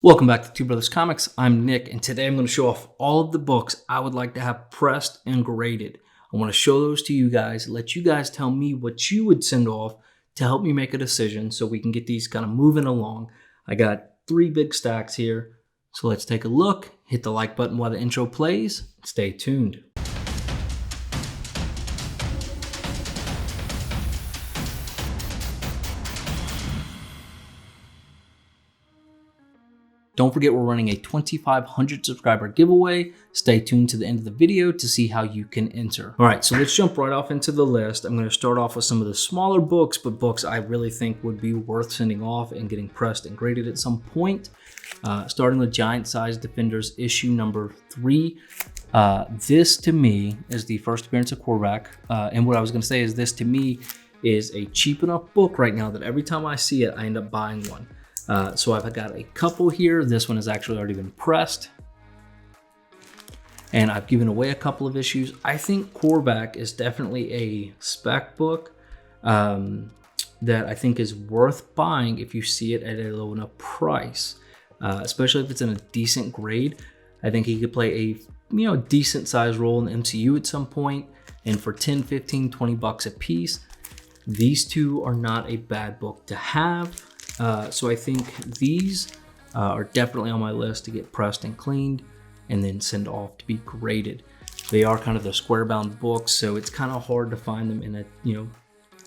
Welcome back to Two Brothers Comics. I'm Nick, and today I'm going to show off all of the books I would like to have pressed and graded. I want to show those to you guys, let you guys tell me what you would send off to help me make a decision so we can get these kind of moving along. I got 3 big stacks here, so let's take a look. Hit the like button while the intro plays. Stay tuned. Don't forget we're running a 2,500 subscriber giveaway. Stay tuned to the end of the video to see how you can enter. All right, so let's jump right off into the list. I'm going to start off with some of the smaller books, but books I really think would be worth sending off and getting pressed and graded at some point. Starting with Giant Size Defenders issue number 3. This to me is the first appearance of Quarterback. And what I was going to say is this to me is a cheap enough book right now that every time I see it, I end up buying one. So I've got a couple here. This one has actually already been pressed. And I've given away a couple of issues. I think Quarterback is definitely a spec book that I think is worth buying if you see it at a low enough price. Especially if it's in a decent grade. I think he could play a decent sized role in the MCU at some point. And for 10, 15, 20 bucks a piece, these two are not a bad book to have. So I think these are definitely on my list to get pressed and cleaned and then send off to be graded. They are kind of the square bound books, so it's kind of hard to find them in a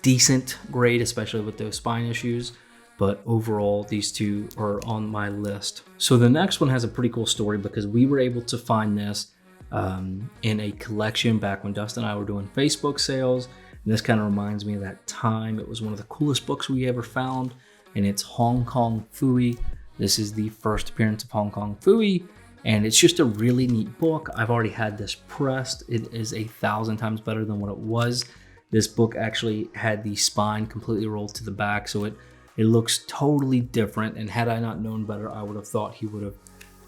decent grade, especially with those spine issues. But overall, these two are on my list. So the next one has a pretty cool story because we were able to find this in a collection back when Dustin and I were doing Facebook sales. And this kind of reminds me of that time. It was one of the coolest books we ever found. And it's Hong Kong Phooey. This is the first appearance of Hong Kong Phooey, and it's just a really neat book. I've already had this pressed. It is 1,000 times better than what it was. This book actually had the spine completely rolled to the back, so it looks totally different. And had I not known better, I would have thought he would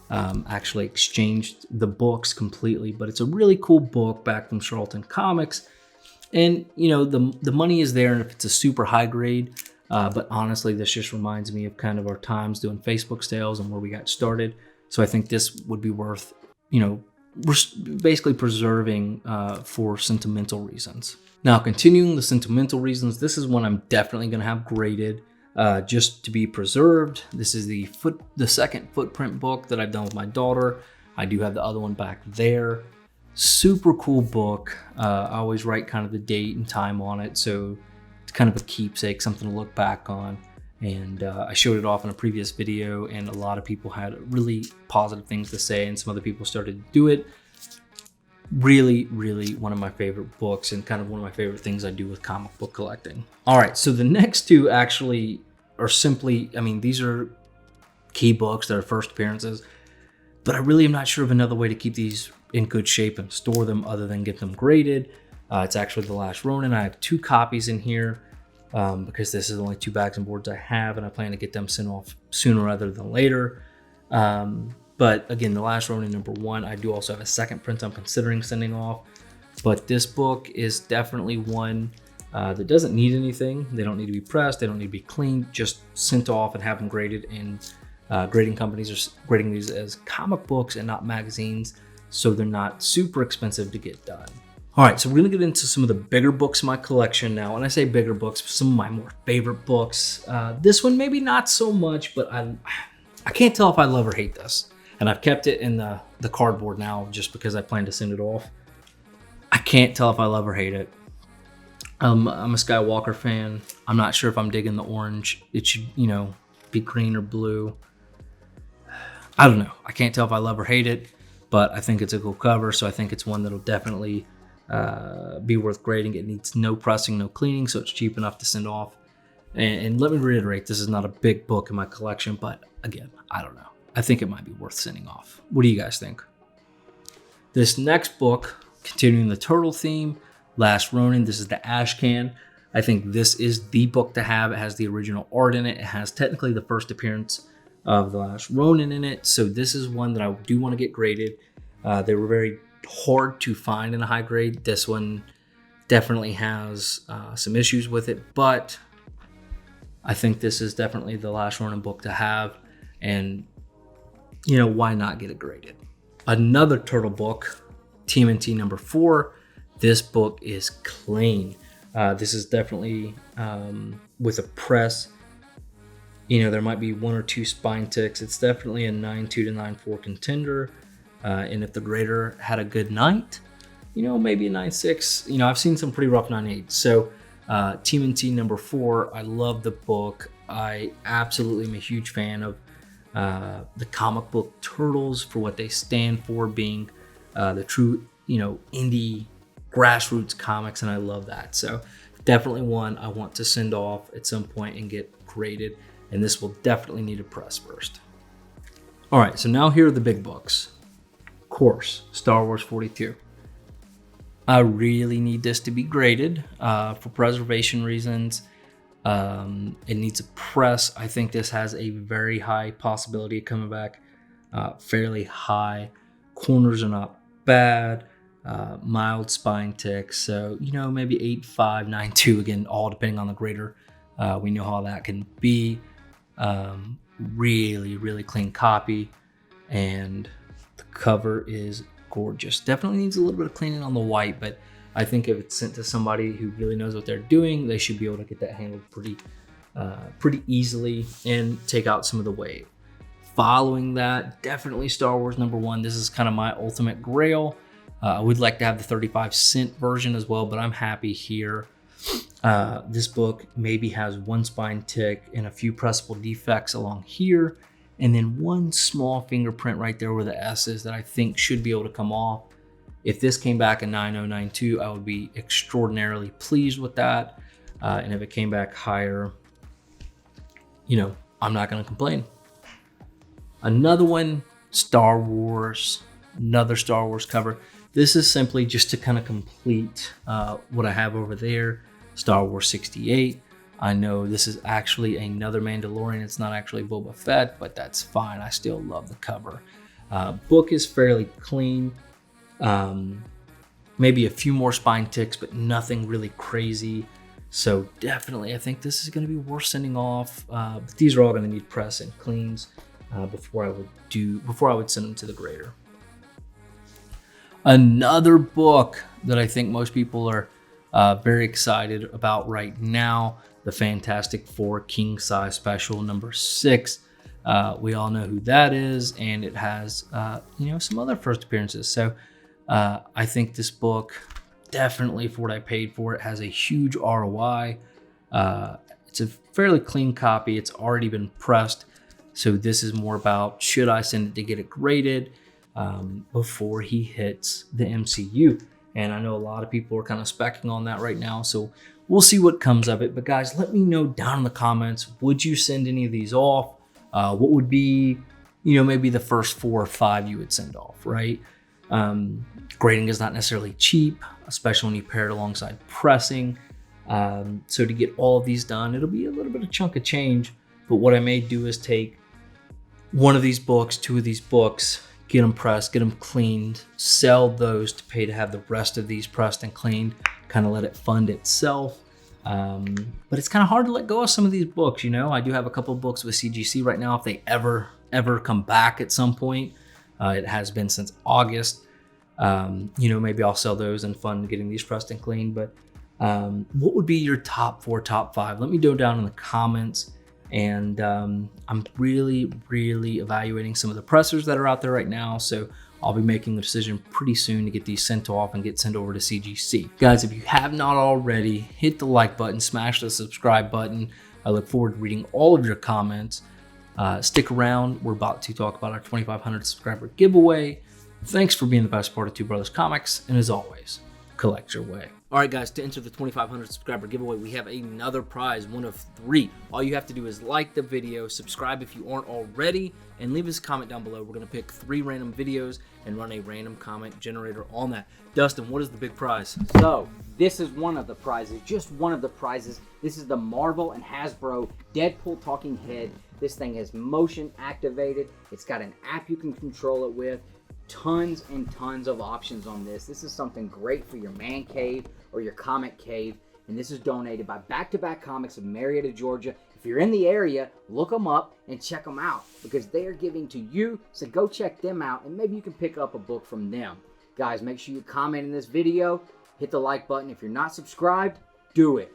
have actually exchanged the books completely. But it's a really cool book back from Charlton Comics, and the money is there, and if it's a super high grade. But honestly, this just reminds me of kind of our times doing Facebook sales and where we got started. So I think this would be worth, basically preserving for sentimental reasons. Now, continuing the sentimental reasons, this is one I'm definitely going to have graded just to be preserved. This is the second Footprint book that I've done with my daughter. I do have the other one back there. Super cool book. I always write kind of the date and time on it. So kind of a keepsake, something to look back on. And I showed it off in a previous video, and a lot of people had really positive things to say, and some other people started to do it. Really, really one of my favorite books, and kind of one of my favorite things I do with comic book collecting. All right, so the next two actually are simply, these are key books that are first appearances, but I really am not sure of another way to keep these in good shape and store them other than get them graded. It's actually The Last Ronin. I have 2 copies in here because this is the only 2 bags and boards I have, and I plan to get them sent off sooner rather than later. But again, The Last Ronin number 1. I do also have a second print I'm considering sending off, but this book is definitely one that doesn't need anything. They don't need to be pressed. They don't need to be cleaned. Just sent off and have them graded. And grading companies are grading these as comic books and not magazines, so they're not super expensive to get done. All right, so we're going to get into some of the bigger books in my collection now. When I say bigger books, some of my more favorite books. This one maybe not so much, but I can't tell if I love or hate this. And I've kept it in the cardboard now just because I plan to send it off. I can't tell if I love or hate it. I'm a Skywalker fan. I'm not sure if I'm digging the orange. It should, be green or blue. I don't know. I can't tell if I love or hate it, but I think it's a cool cover, so I think it's one that'll definitely be worth grading. It needs no pressing, no cleaning, so it's cheap enough to send off. And let me reiterate, this is not a big book in my collection, but again, I don't know. I think it might be worth sending off. What do you guys think? This next book, continuing the turtle theme, Last Ronin. This is the Ash Can. I think this is the book to have. It has the original art in it. It has technically the first appearance of the Last Ronin in it. So this is one that I do want to get graded. They were very hard to find in a high grade. This one definitely has some issues with it, but I think this is definitely the Last Ronin book to have. And why not get it graded? Another turtle book, TMNT number 4. This book is clean. This is definitely with a press. There might be 1 or 2 spine ticks. It's definitely a 9.2 to 9.4 contender. And if the grader had a good night, maybe a 9.6. I've seen some pretty rough 9.8. So TMNT number 4, I love the book. I absolutely am a huge fan of the comic book turtles for what they stand for, being the true, indie grassroots comics, and I love that. So definitely one I want to send off at some point and get graded, and this will definitely need a press first. All right, so now here are the big books. Of course, Star Wars 42. I really need this to be graded for preservation reasons. It needs a press. I think this has a very high possibility of coming back fairly high. Corners are not bad. Mild spine ticks. So, maybe 8.5, 9.2, again, all depending on the grader. We know how that can be. Really, really clean copy. And the cover is gorgeous. Definitely needs a little bit of cleaning on the white, but I think if it's sent to somebody who really knows what they're doing, they should be able to get that handled pretty easily and take out some of the wave. Following that, definitely Star Wars number 1. This is kind of my ultimate grail. I would like to have the 35-cent version as well, but I'm happy here. This book maybe has 1 spine tick and a few pressable defects along here, and then 1 small fingerprint right there where the S is that I think should be able to come off. If this came back a 9.092, I would be extraordinarily pleased with that. And if it came back higher, I'm not going to complain. Another one, Star Wars, another Star Wars cover. This is simply just to kind of complete what I have over there, Star Wars 68. I know this is actually another Mandalorian. It's not actually Boba Fett, but that's fine. I still love the cover. Book is fairly clean. Maybe a few more spine ticks, but nothing really crazy. So definitely, I think this is going to be worth sending off. But these are all going to need press and cleans before I would send them to the grader. Another book that I think most people are very excited about right now, the Fantastic Four King Size Special number 6. We all know who that is, and it has some other first appearances. So I think this book, definitely for what I paid for it, has a huge ROI. It's a fairly clean copy. It's already been pressed. So this is more about, should I send it to get it graded before he hits the MCU? And I know a lot of people are kind of specking on that right now. So we'll see what comes of it. But guys, let me know down in the comments, would you send any of these off? What would be, maybe the first 4 or 5 you would send off, right? Grading is not necessarily cheap, especially when you pair it alongside pressing. So to get all of these done, it'll be a little bit of chunk of change. But what I may do is take one of these books, 2 of these books, get them pressed, get them cleaned, sell those to pay to have the rest of these pressed and cleaned, kind of let it fund itself. But it's kind of hard to let go of some of these books. I do have a couple of books with CGC right now. If they ever come back at some point, it has been since August. Maybe I'll sell those and fund getting these pressed and cleaned. But what would be your top 4, top 5? Let me know down in the comments. And I'm really, really evaluating some of the pressers that are out there right now. So I'll be making the decision pretty soon to get these sent off and get sent over to CGC. Guys, if you have not already, hit the like button, smash the subscribe button. I look forward to reading all of your comments. Stick around. We're about to talk about our 2,500 subscriber giveaway. Thanks for being the best part of Two Brothers Comics. And as always, collect your way. All right, guys, to enter the 2,500 subscriber giveaway, we have another prize, one of 3. All you have to do is like the video, subscribe if you aren't already, and leave us a comment down below. We're going to pick 3 random videos and run a random comment generator on that. Dustin, what is the big prize? So, this is one of the prizes, just one of the prizes. This is the Marvel and Hasbro Deadpool talking head. This thing is motion activated. It's got an app you can control it with. Tons and tons of options on this. This is something great for your man cave or your comic cave. And this is donated by Back to Back Comics of Marietta, Georgia. If you're in the area, look them up and check them out because they are giving to you. So go check them out and maybe you can pick up a book from them. Guys, make sure you comment in this video. Hit the like button. If you're not subscribed, do it.